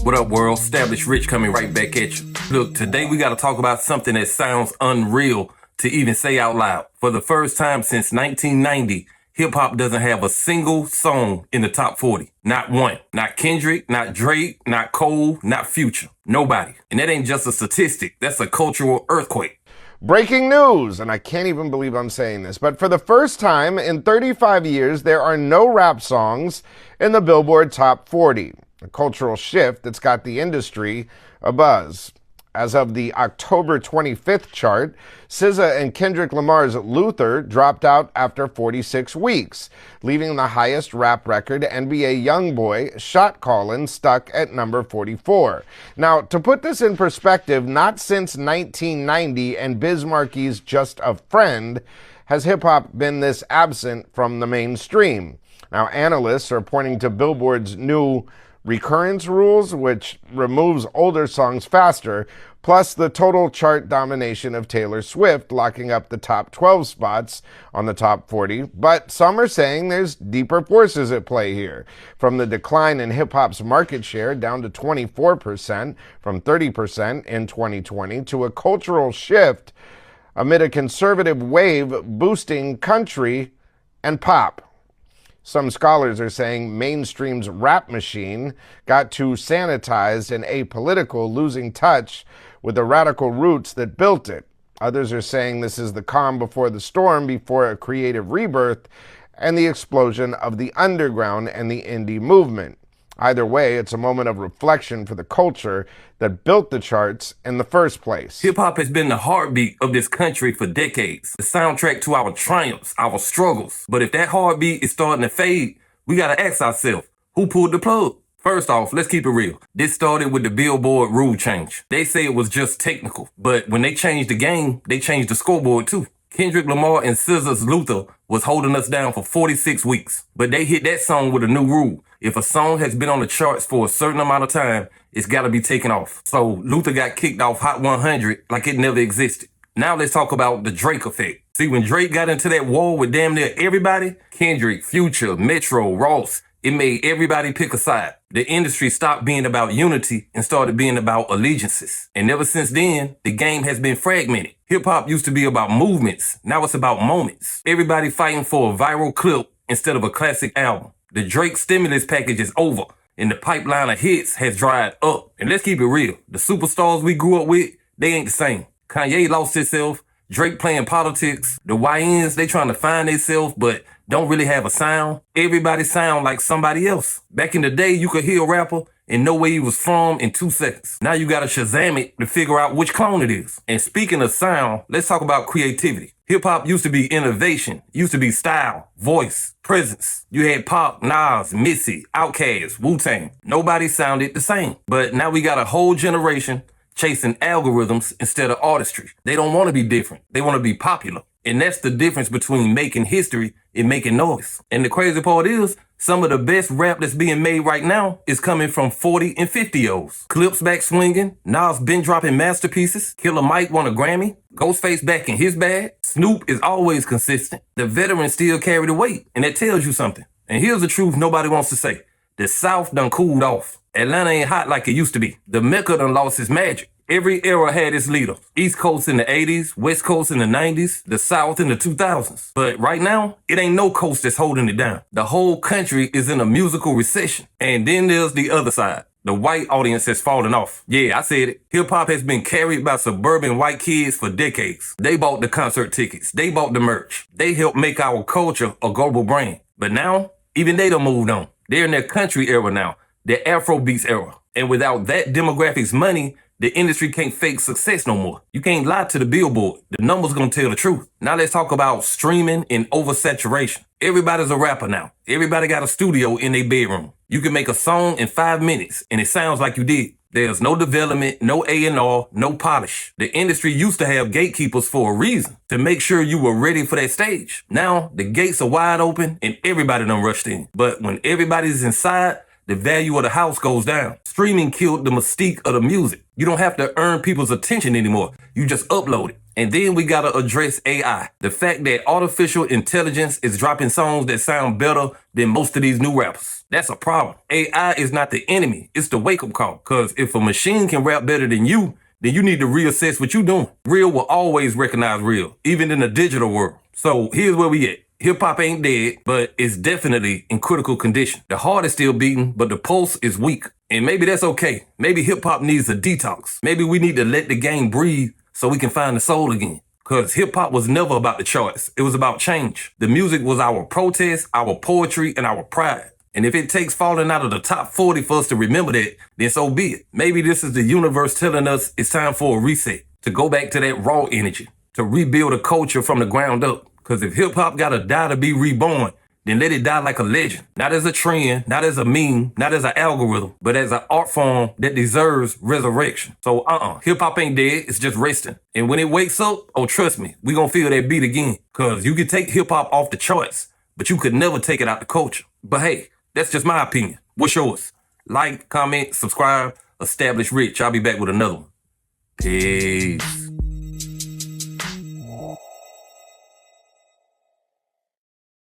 What up, world? Established Rich coming right back at you. Look, today we got to talk about something that sounds unreal to even say out loud. For the first time since 1990, hip-hop doesn't have a single song in the top 40. Not one. Not Kendrick, not Drake, not Cole, not Future. Nobody. And that ain't just a statistic. That's a cultural earthquake. Breaking news, and I can't even believe I'm saying this, but for the first time in 35 years, there are no rap songs in the Billboard Top 40. A cultural shift that's got the industry abuzz. As of the October 25th chart, SZA and Kendrick Lamar's Luther dropped out after 46 weeks, leaving the highest rap record, NBA YoungBoy Shot Callin', stuck at number 44. Now, to put this in perspective, not since 1990 and Biz Markie's Just a Friend has hip-hop been this absent from the mainstream. Now, analysts are pointing to Billboard's new recurrence rules, which removes older songs faster, plus the total chart domination of Taylor Swift, locking up the top 12 spots on the top 40. But some are saying there's deeper forces at play here, from the decline in hip-hop's market share down to 24% from 30% in 2020 to a cultural shift amid a conservative wave boosting country and pop. Some scholars are saying mainstream's rap machine got too sanitized and apolitical, losing touch with the radical roots that built it. Others are saying this is the calm before the storm, before a creative rebirth and the explosion of the underground and the indie movement. Either way, it's a moment of reflection for the culture that built the charts in the first place. Hip-hop has been the heartbeat of this country for decades, the soundtrack to our triumphs, our struggles. But if that heartbeat is starting to fade, we gotta ask ourselves, who pulled the plug? First off, let's keep it real. This started with the Billboard rule change. They say it was just technical, but when they changed the game, they changed the scoreboard too. Kendrick Lamar and SZA's Luther was holding us down for 46 weeks, but they hit that song with a new rule. If a song has been on the charts for a certain amount of time, it's gotta be taken off. So Luther got kicked off Hot 100 like it never existed. Now let's talk about the Drake effect. See, when Drake got into that war with damn near everybody, Kendrick, Future, Metro, Ross, it made everybody pick a side. The industry stopped being about unity and started being about allegiances. And ever since then, the game has been fragmented. Hip-hop used to be about movements. Now it's about moments. Everybody fighting for a viral clip instead of a classic album. The Drake stimulus package is over, and the pipeline of hits has dried up. And let's keep it real. The superstars we grew up with, they ain't the same. Kanye lost himself. Drake playing politics. The YNs, they trying to find themselves, but don't really have a sound. Everybody sound like somebody else. Back in the day, you could hear a rapper and know where he was from in 2 seconds. Now you gotta Shazam it to figure out which clone it is. And speaking of sound, let's talk about creativity. Hip-hop used to be innovation, used to be style, voice, presence. You had Pop, Nas, Missy, Outkast, Wu-Tang. Nobody sounded the same. But now we got a whole generation chasing algorithms instead of artistry. They don't want to be different. They want to be popular. And that's the difference between making history and making noise. And the crazy part is, some of the best rap that's being made right now is coming from 40 and 50-year-olds. Clips back swinging, Nas been dropping masterpieces, Killer Mike won a Grammy, Ghostface back in his bag, Snoop is always consistent, the veterans still carry the weight, and that tells you something. And here's the truth nobody wants to say. The South done cooled off. Atlanta ain't hot like it used to be. The Mecca done lost its magic. Every era had its leader. East Coast in the 80s, West Coast in the 90s, the South in the 2000s. But right now, it ain't no coast that's holding it down. The whole country is in a musical recession. And then there's the other side. The white audience has fallen off. Yeah, I said it. Hip-hop has been carried by suburban white kids for decades. They bought the concert tickets. They bought the merch. They helped make our culture a global brand. But now, even they done moved on. They're in their country era now, their Afrobeats era. And without that demographics money, the industry can't fake success no more. You can't lie to the Billboard. The numbers gonna tell the truth. Now let's talk about streaming and oversaturation. Everybody's a rapper now. Everybody got a studio in their bedroom. You can make a song in 5 minutes and it sounds like you did. There's no development, no A&R, no polish. The industry used to have gatekeepers for a reason, to make sure you were ready for that stage. Now, the gates are wide open and everybody done rushed in. But when everybody's inside, the value of the house goes down. Streaming killed the mystique of the music. You don't have to earn people's attention anymore. You just upload it. And then we gotta address AI. The fact that artificial intelligence is dropping songs that sound better than most of these new rappers. That's a problem. AI is not the enemy. It's the wake-up call. Cause if a machine can rap better than you, then you need to reassess what you're doing. Real will always recognize real, even in the digital world. So here's where we at. Hip-hop ain't dead, but it's definitely in critical condition. The heart is still beating, but the pulse is weak. And maybe that's okay. Maybe hip-hop needs a detox. Maybe we need to let the game breathe so we can find the soul again. Because hip-hop was never about the charts. It was about change. The music was our protest, our poetry, and our pride. And if it takes falling out of the top 40 for us to remember that, then so be it. Maybe this is the universe telling us it's time for a reset, to go back to that raw energy, to rebuild a culture from the ground up. Because if hip-hop gotta die to be reborn, then let it die like a legend. Not as a trend, not as a meme, not as an algorithm, but as an art form that deserves resurrection. So hip-hop ain't dead, it's just resting. And when it wakes up, oh trust me, we gonna feel that beat again. Cause you can take hip-hop off the charts, but you could never take it out the culture. But hey, that's just my opinion. What's yours? Like, comment, subscribe, Established Rich. I'll be back with another one. Peace.